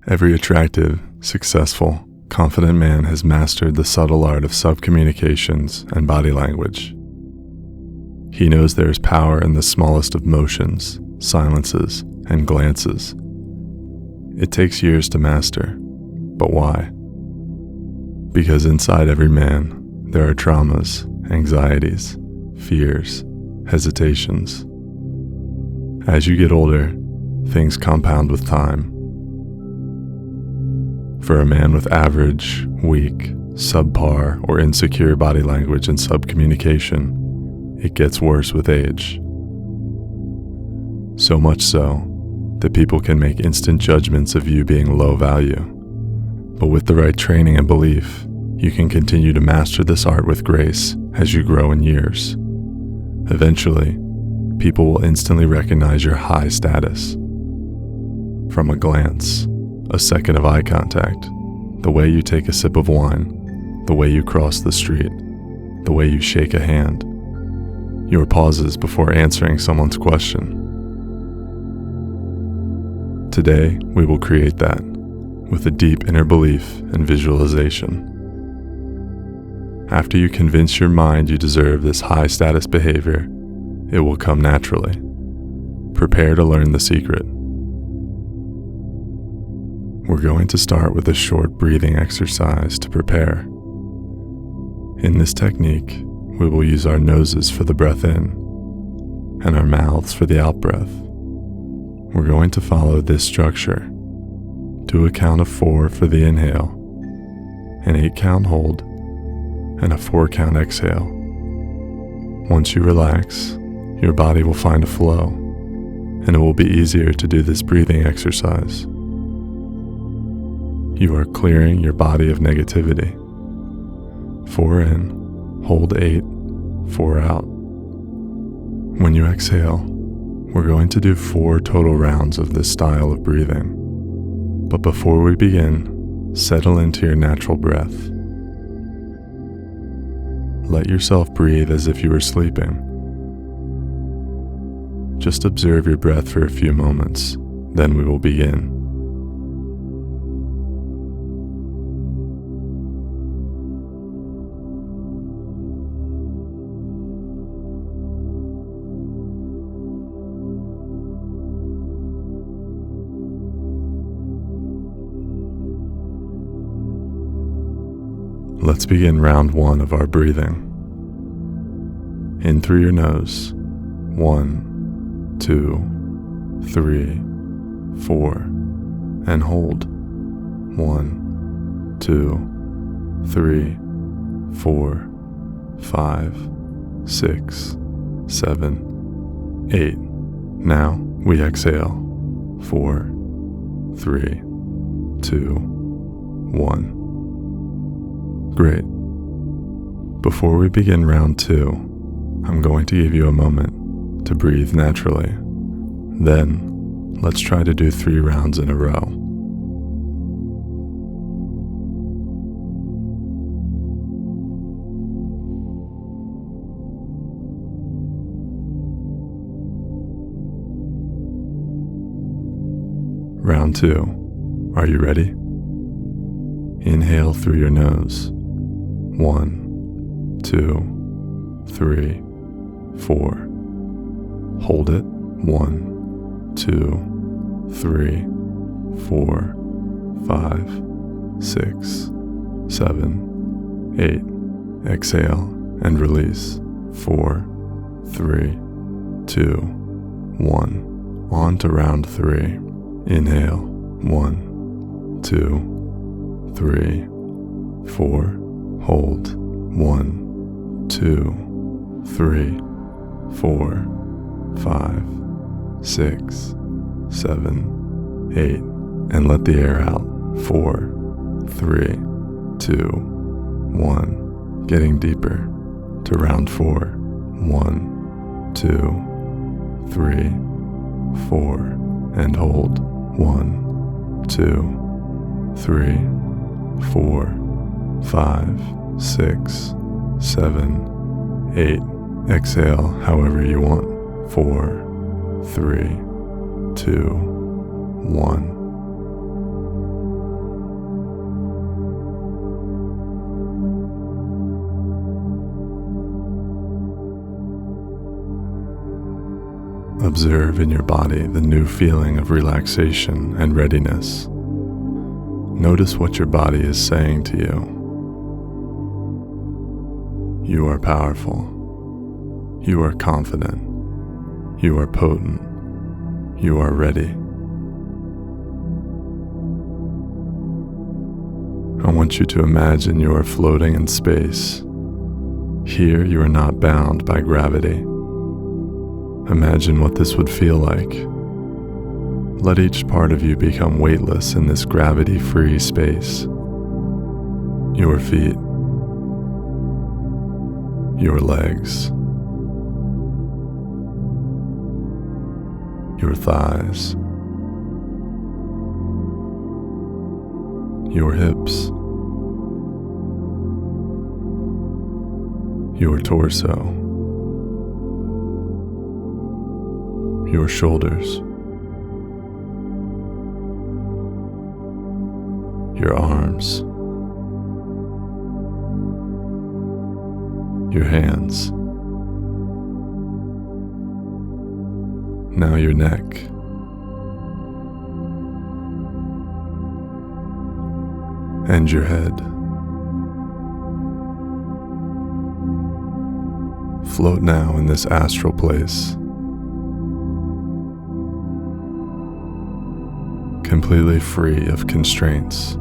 Every attractive, successful, confident man has mastered the subtle art of subcommunications and body language. He knows there is power in the smallest of motions, silences, and glances. It takes years to master, but why? Because inside every man, there are traumas, anxieties, fears, hesitations. As you get older, things compound with time. For a man with average, weak, subpar, or insecure body language and subcommunication, it gets worse with age. So much so that people can make instant judgments of you being low value. But with the right training and belief, you can continue to master this art with grace as you grow in years. Eventually, people will instantly recognize your high status. From a glance, a second of eye contact, the way you take a sip of wine, the way you cross the street, the way you shake a hand, your pauses before answering someone's question. Today, we will create that with a deep inner belief and visualization. After you convince your mind you deserve this high status behavior, it will come naturally. Prepare to learn the secret. We're going to start with a short breathing exercise to prepare. In this technique, we will use our noses for the breath in and our mouths for the out breath. We're going to follow this structure. Do a count of 4 for the inhale, an 8 count hold, and a 4 count exhale. Once you relax, your body will find a flow, and it will be easier to do this breathing exercise. You are clearing your body of negativity. 4 in, hold 8, 4 out. When you exhale, we're going to do 4 total rounds of this style of breathing. But before we begin, settle into your natural breath. Let yourself breathe as if you were sleeping. Just observe your breath for a few moments, then we will begin. Let's begin round 1 of our breathing. In through your nose. 1, 2, 3, 4, and hold. 1, 2, 3, 4, 5, 6, 7, 8. Now we exhale. 4, 3, 2, 1. Great. Before we begin round 2, I'm going to give you a moment to breathe naturally. Then, let's try to do 3 rounds in a row. Round 2. Are you ready? Inhale through your nose. 1, 2, 3, 4. Hold it. 1, 2, 3, 4, 5, 6, 7, 8. Exhale and release. 4, 3, 2, 1. On to round 3. Inhale. 1, 2, 3, 4. Hold. 1, 2, 3, 4, 5, 6, 7, 8. And let the air out. 4, 3, 2, 1. Getting deeper to round 4. 1, 2, 3, 4. And hold. 1, 2, 3, 4, 5, 6, 7, 8. Exhale however you want. 4, 3, 2, 1. Observe in your body the new feeling of relaxation and readiness. Notice what your body is saying to you. You are powerful. You are confident. You are potent. You are ready. I want you to imagine you are floating in space. Here you are not bound by gravity. Imagine what this would feel like. Let each part of you become weightless in this gravity-free space. Your feet, your legs, your thighs, your hips, your torso, your shoulders, your arms, your hands, now your neck, and your head. Float now in this astral place, completely free of constraints,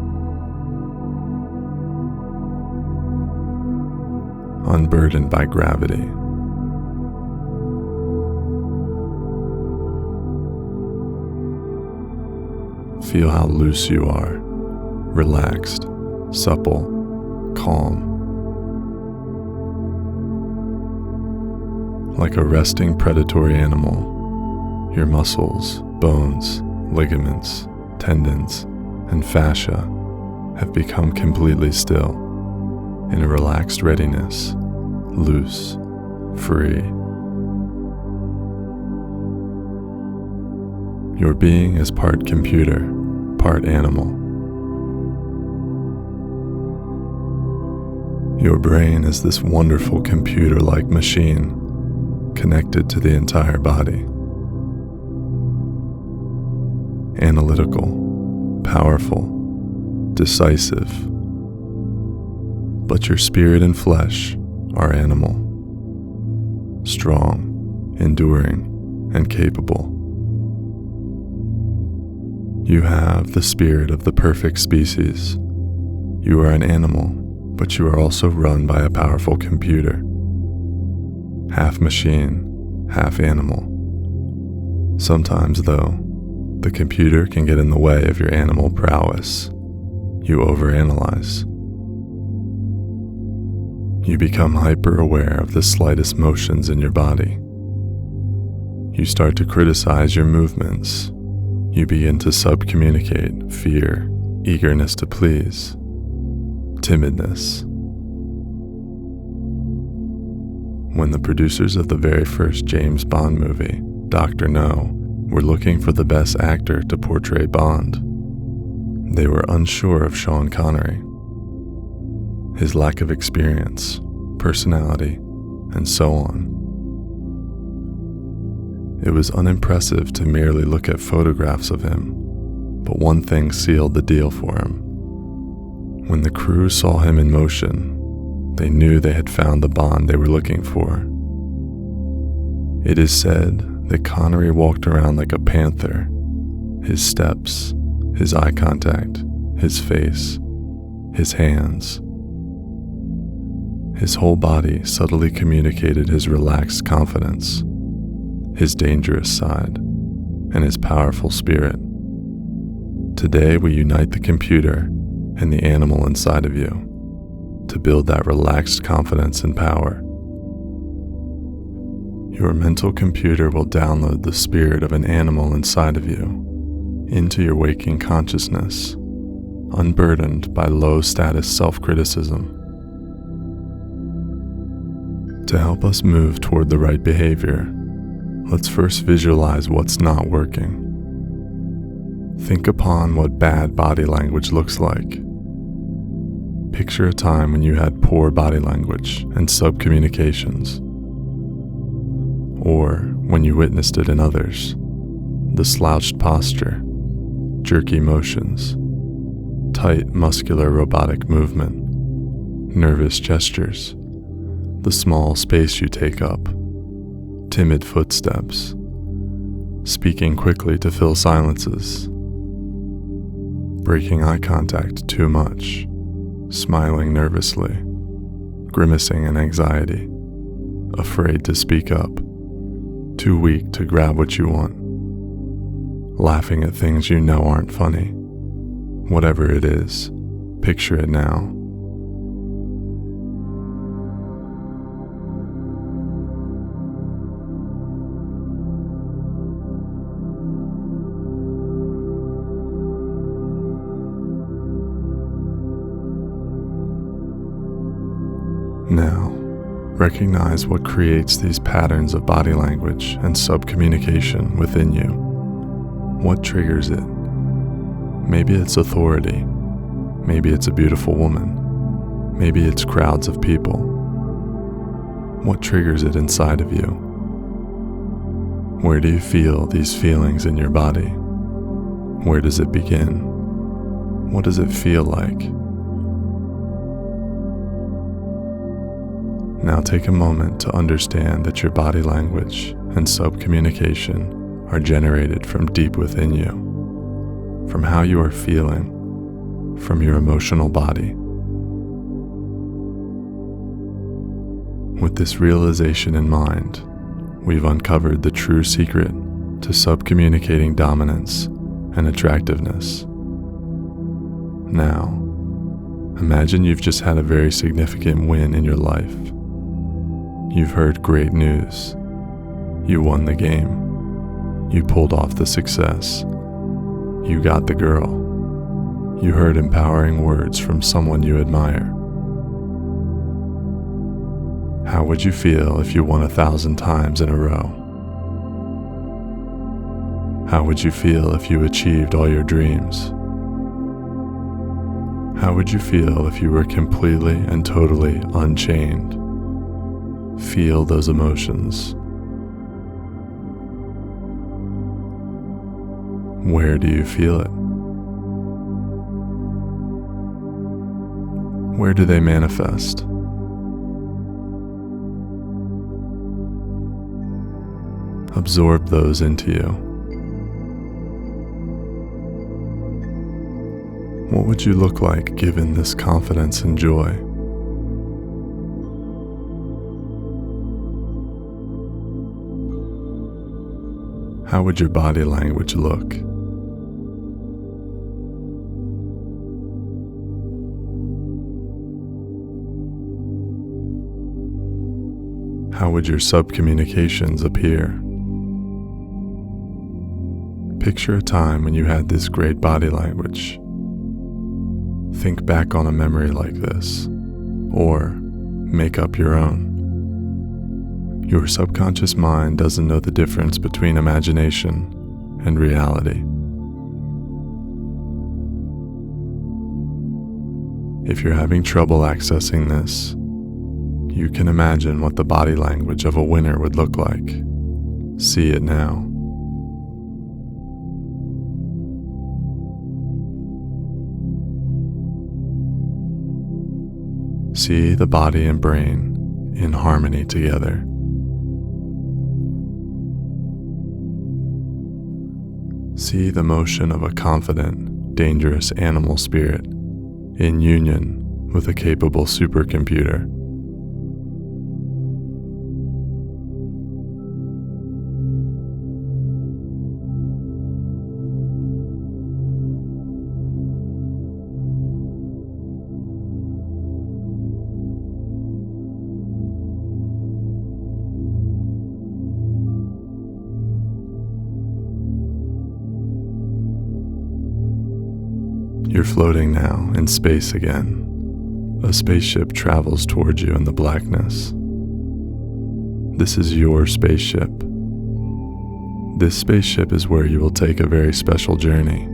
unburdened by gravity. Feel how loose you are, relaxed, supple, calm. Like a resting predatory animal, your muscles, bones, ligaments, tendons, and fascia have become completely still, in a relaxed readiness, loose, free. Your being is part computer, part animal. Your brain is this wonderful computer-like machine connected to the entire body. Analytical, powerful, decisive. But your spirit and flesh are animal, strong, enduring, and capable. You have the spirit of the perfect species. You are an animal, but you are also run by a powerful computer. Half machine, half animal. Sometimes, though, the computer can get in the way of your animal prowess. You overanalyze. You become hyper-aware of the slightest motions in your body. You start to criticize your movements. You begin to subcommunicate fear, eagerness to please, timidness. When the producers of the very first James Bond movie, Dr. No, were looking for the best actor to portray Bond, they were unsure of Sean Connery. His lack of experience, personality, and so on. It was unimpressive to merely look at photographs of him, but one thing sealed the deal for him. When the crew saw him in motion, they knew they had found the Bond they were looking for. It is said that Connery walked around like a panther. His steps, his eye contact, his face, his hands. His whole body subtly communicated his relaxed confidence, his dangerous side, and his powerful spirit. Today we unite the computer and the animal inside of you to build that relaxed confidence and power. Your mental computer will download the spirit of an animal inside of you into your waking consciousness, unburdened by low-status self-criticism. To help us move toward the right behavior, let's first visualize what's not working. Think upon what bad body language looks like. Picture a time when you had poor body language and subcommunications. or when you witnessed it in others. The slouched posture, jerky motions, tight muscular robotic movement, nervous gestures, the small space you take up, timid footsteps, speaking quickly to fill silences, breaking eye contact too much, smiling nervously, grimacing in anxiety, afraid to speak up, too weak to grab what you want, laughing at things you know aren't funny. Whatever it is, picture it now. Now, recognize what creates these patterns of body language and subcommunication within you. What triggers it? Maybe it's authority. Maybe it's a beautiful woman. Maybe it's crowds of people. What triggers it inside of you? Where do you feel these feelings in your body? Where does it begin? What does it feel like? Now take a moment to understand that your body language and subcommunication are generated from deep within you, from how you are feeling, from your emotional body. With this realization in mind, we've uncovered the true secret to subcommunicating dominance and attractiveness. Now, imagine you've just had a very significant win in your life. You've heard great news. You won the game. You pulled off the success. You got the girl. You heard empowering words from someone you admire. How would you feel if you won 1,000 times in a row? How would you feel if you achieved all your dreams? How would you feel if you were completely and totally unchained? Feel those emotions. Where do you feel it? Where do they manifest? Absorb those into you. What would you look like given this confidence and joy? How would your body language look? How would your subcommunications appear? Picture a time when you had this great body language. Think back on a memory like this, or make up your own. Your subconscious mind doesn't know the difference between imagination and reality. If you're having trouble accessing this, you can imagine what the body language of a winner would look like. See it now. See the body and brain in harmony together. See the motion of a confident, dangerous animal spirit in union with a capable supercomputer. You're floating now in space again. A spaceship travels towards you in the blackness. This is your spaceship. This spaceship is where you will take a very special journey.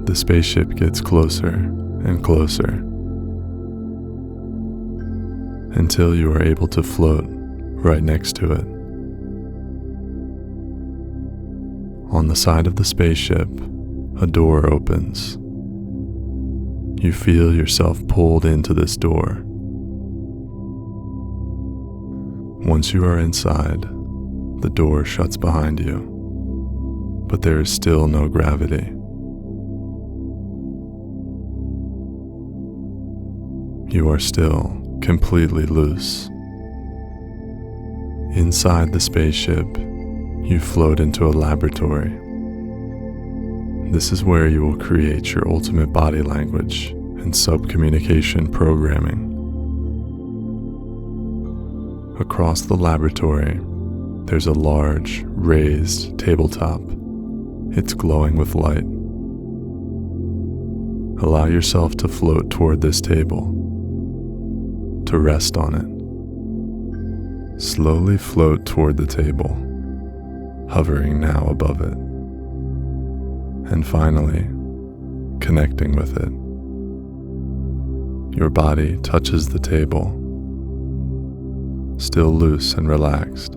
The spaceship gets closer and closer. until you are able to float right next to it. On the side of the spaceship, a door opens. You feel yourself pulled into this door. Once you are inside, the door shuts behind you, but there is still no gravity. You are still completely loose. Inside the spaceship, you float into a laboratory. This is where you will create your ultimate body language and subcommunication programming. Across the laboratory, there's a large, raised tabletop. It's glowing with light. Allow yourself to float toward this table, to rest on it. Slowly float toward the table, hovering now above it, and finally, connecting with it. Your body touches the table, still loose and relaxed.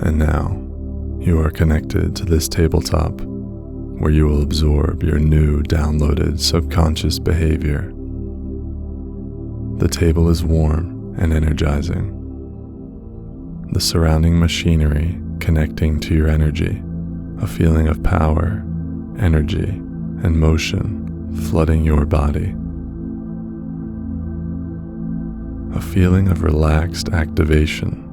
And now, you are connected to this tabletop where you will absorb your new downloaded subconscious behavior. The table is warm and energizing. The surrounding machinery connecting to your energy, a feeling of power, energy, and motion flooding your body. A feeling of relaxed activation.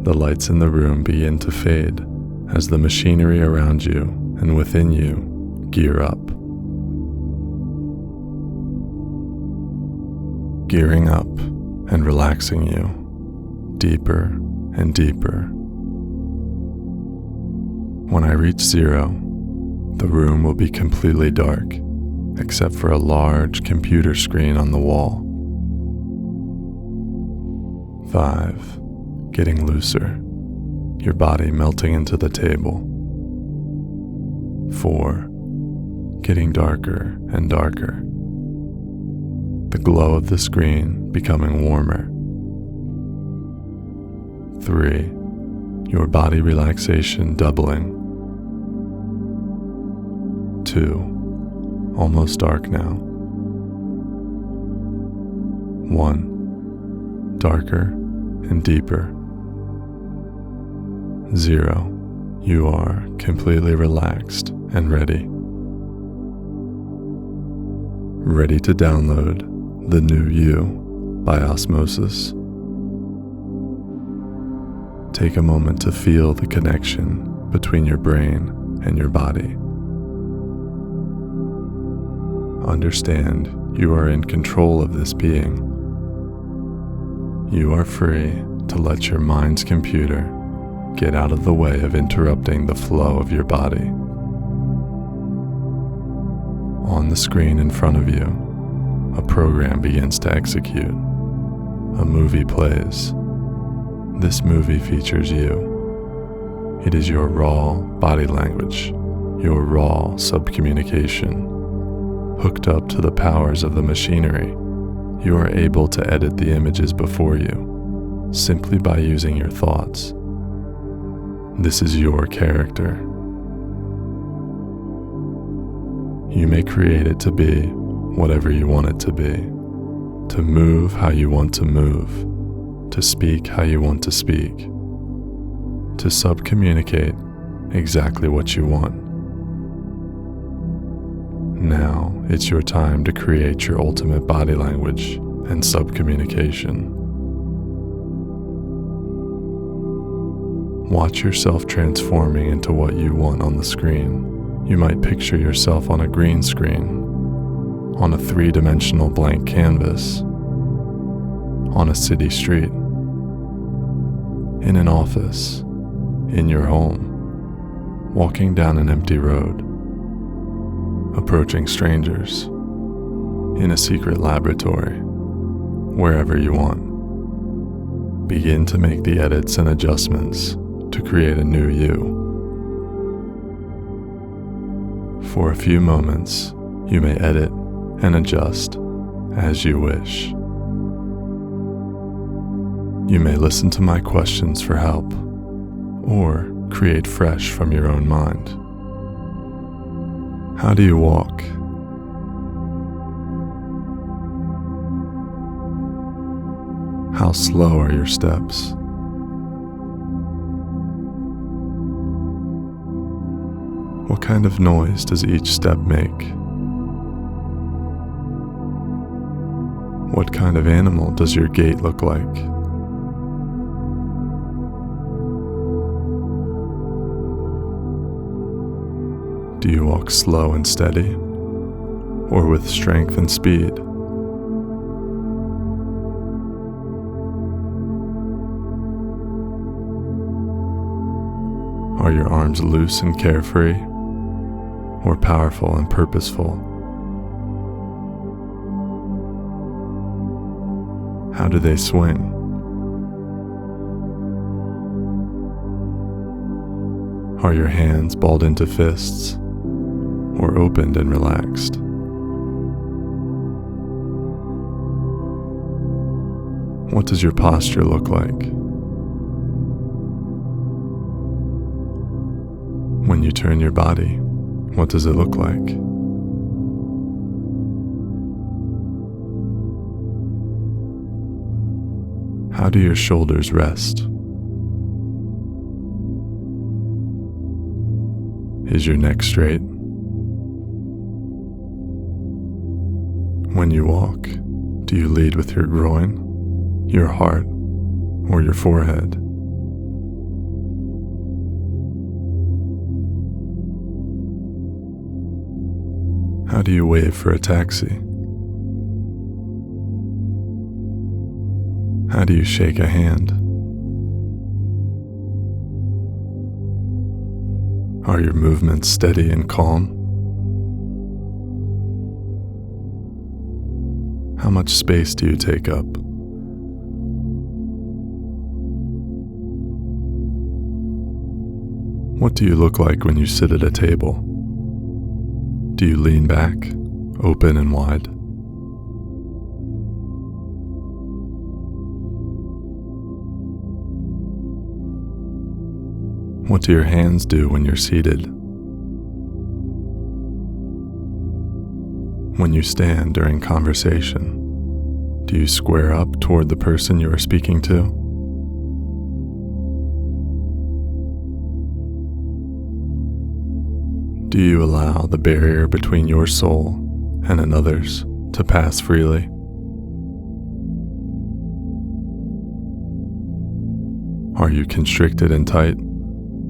The lights in the room begin to fade as the machinery around you and within you gear up. Gearing up and relaxing you deeper and deeper. When I reach 0, the room will be completely dark, except for a large computer screen on the wall. 5. Getting looser, your body melting into the table. 4. Getting darker and darker. The glow of the screen becoming warmer. 3. Your body relaxation doubling. 2. Almost dark now. 1. Darker and deeper. 0. You are completely relaxed and ready. Ready to download the new you by osmosis. Take a moment to feel the connection between your brain and your body. Understand you are in control of this being. You are free to let your mind's computer get out of the way of interrupting the flow of your body. On the screen in front of you, a program begins to execute. A movie plays. This movie features you. It is your raw body language, your raw subcommunication. Hooked up to the powers of the machinery, you are able to edit the images before you, simply by using your thoughts. This is your character. You may create it to be whatever you want it to be, to move how you want to move, to speak how you want to speak, to subcommunicate exactly what you want. Now it's your time to create your ultimate body language and subcommunication. Watch yourself transforming into what you want on the screen. You might picture yourself on a green screen, on a 3-dimensional blank canvas, on a city street, in an office, in your home, walking down an empty road, approaching strangers, in a secret laboratory, wherever you want. Begin to make the edits and adjustments to create a new you. For a few moments, you may edit and adjust as you wish. You may listen to my questions for help, or create fresh from your own mind. How do you walk? How slow are your steps? What kind of noise does each step make? What kind of animal does your gait look like? Do you walk slow and steady, or with strength and speed? Are your arms loose and carefree, or powerful and purposeful? How do they swing? Are your hands balled into fists, or opened and relaxed? What does your posture look like? When you turn your body, what does it look like? How do your shoulders rest? Is your neck straight? When you walk, do you lead with your groin, your heart, or your forehead? How do you wave for a taxi? How do you shake a hand? Are your movements steady and calm? How much space do you take up? What do you look like when you sit at a table? Do you lean back, open and wide? What do your hands do when you're seated? When you stand during conversation, do you square up toward the person you are speaking to? Do you allow the barrier between your soul and another's to pass freely? Are you constricted and tight,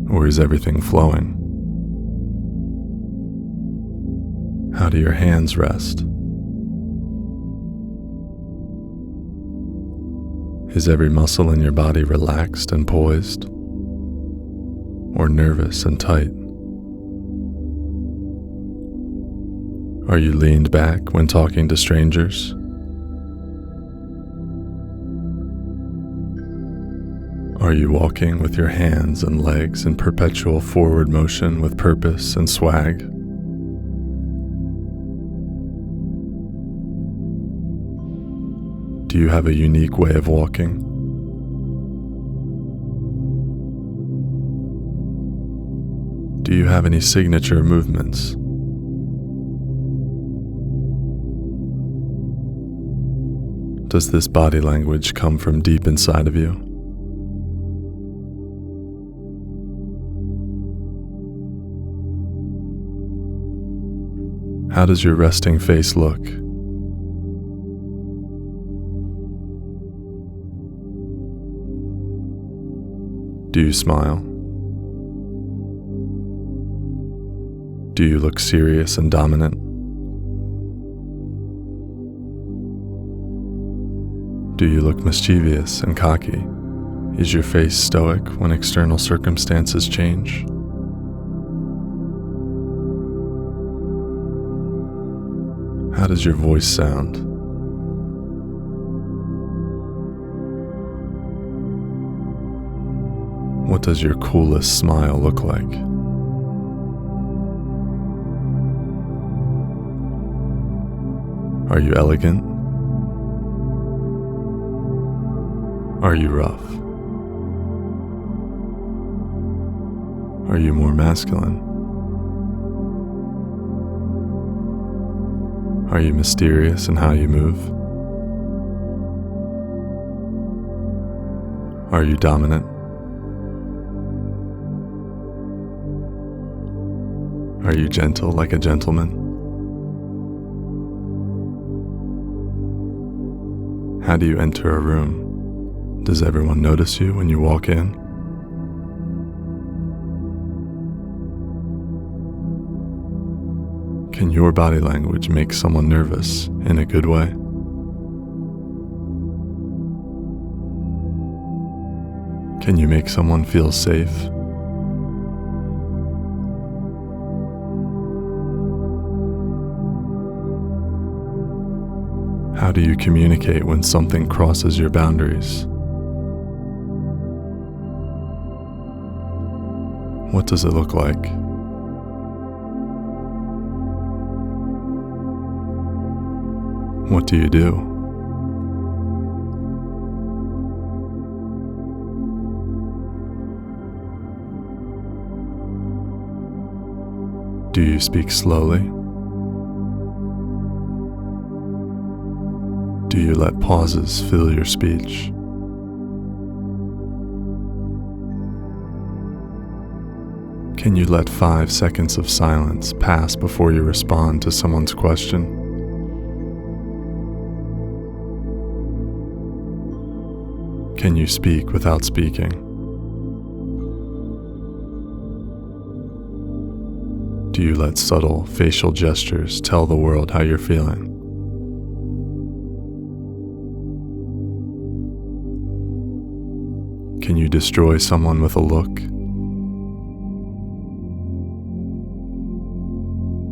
or is everything flowing? How do your hands rest? Is every muscle in your body relaxed and poised, or nervous and tight? Are you leaned back when talking to strangers? Are you walking with your hands and legs in perpetual forward motion with purpose and swag? Do you have a unique way of walking? Do you have any signature movements? Does this body language come from deep inside of you? How does your resting face look? Do you smile? Do you look serious and dominant? Do you look mischievous and cocky? Is your face stoic when external circumstances change? How does your voice sound? What does your coolest smile look like? Are you elegant? Are you rough? Are you more masculine? Are you mysterious in how you move? Are you dominant? Are you gentle like a gentleman? How do you enter a room? Does everyone notice you when you walk in? Can your body language make someone nervous in a good way? Can you make someone feel safe? How do you communicate when something crosses your boundaries? What does it look like? What do you do? Do you speak slowly? Do you let pauses fill your speech? Can you let 5 seconds of silence pass before you respond to someone's question? Can you speak without speaking? Do you let subtle facial gestures tell the world how you're feeling? Can you destroy someone with a look?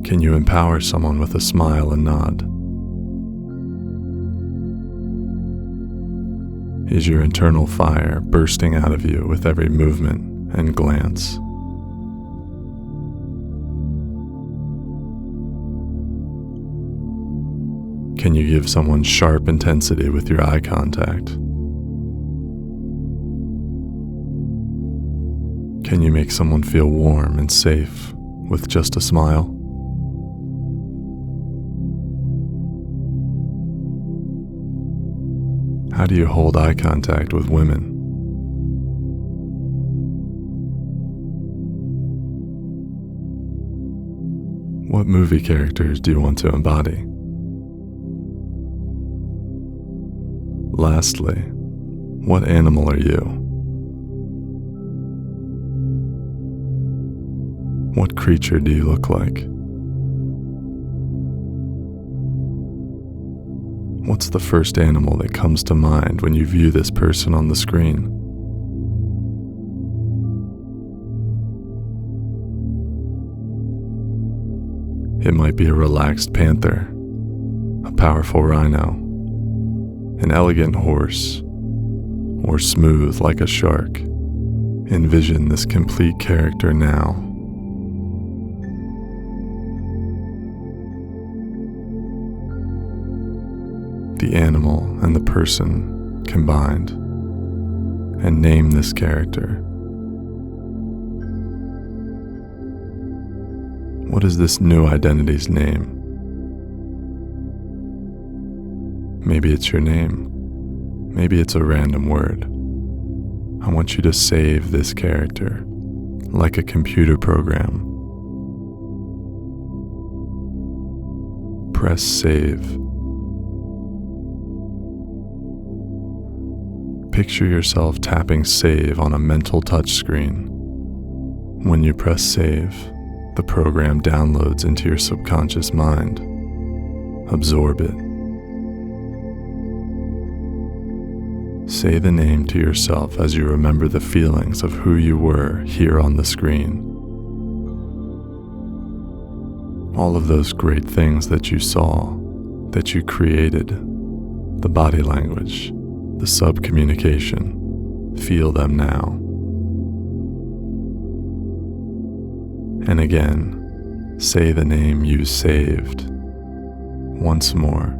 Can you empower someone with a smile and nod? Is your internal fire bursting out of you with every movement and glance? Can you give someone sharp intensity with your eye contact? Can you make someone feel warm and safe with just a smile? How do you hold eye contact with women? What movie characters do you want to embody? Lastly, what animal are you? What creature do you look like? What's the first animal that comes to mind when you view this person on the screen? It might be a relaxed panther, a powerful rhino, an elegant horse, or smooth like a shark. Envision this complete character now. The animal and the person combined, and name this character. What is this new identity's name? Maybe it's your name. Maybe it's a random word. I want you to save this character like a computer program. Press save. Picture yourself tapping save on a mental touchscreen. When you press save, the program downloads into your subconscious mind. Absorb it. Say the name to yourself as you remember the feelings of who you were here on the screen. All of those great things that you saw, that you created, the body language, the sub-communication, feel them now. And again, say the name you saved. Once more,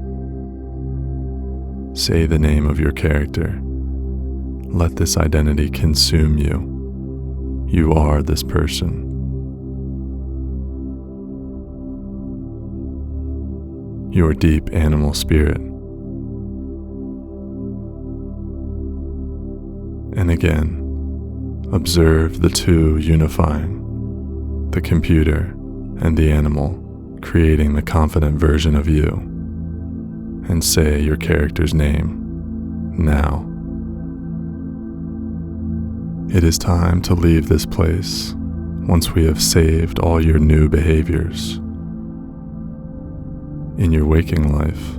Say the name of your character. Let this identity consume you. You are this person. Your deep animal spirit. And again, observe the two unifying, the computer and the animal, creating the confident version of you. And say your character's name now. It is time to leave this place once we have saved all your new behaviors. In your waking life,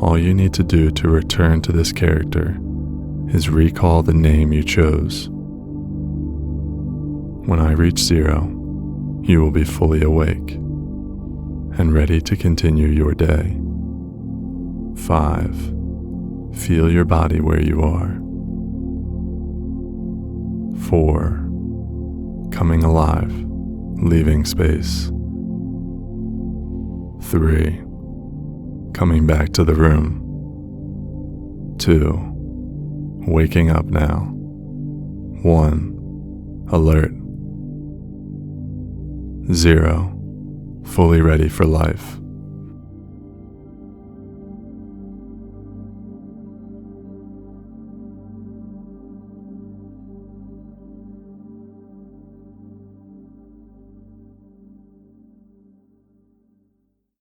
all you need to do to return to this character is recall the name you chose. When I reach 0, you will be fully awake and ready to continue your day. 5. Feel your body where you are. 4. Coming alive, leaving space. 3. Coming back to the room. 2. Waking up now. 1. Alert. 0. Fully ready for life.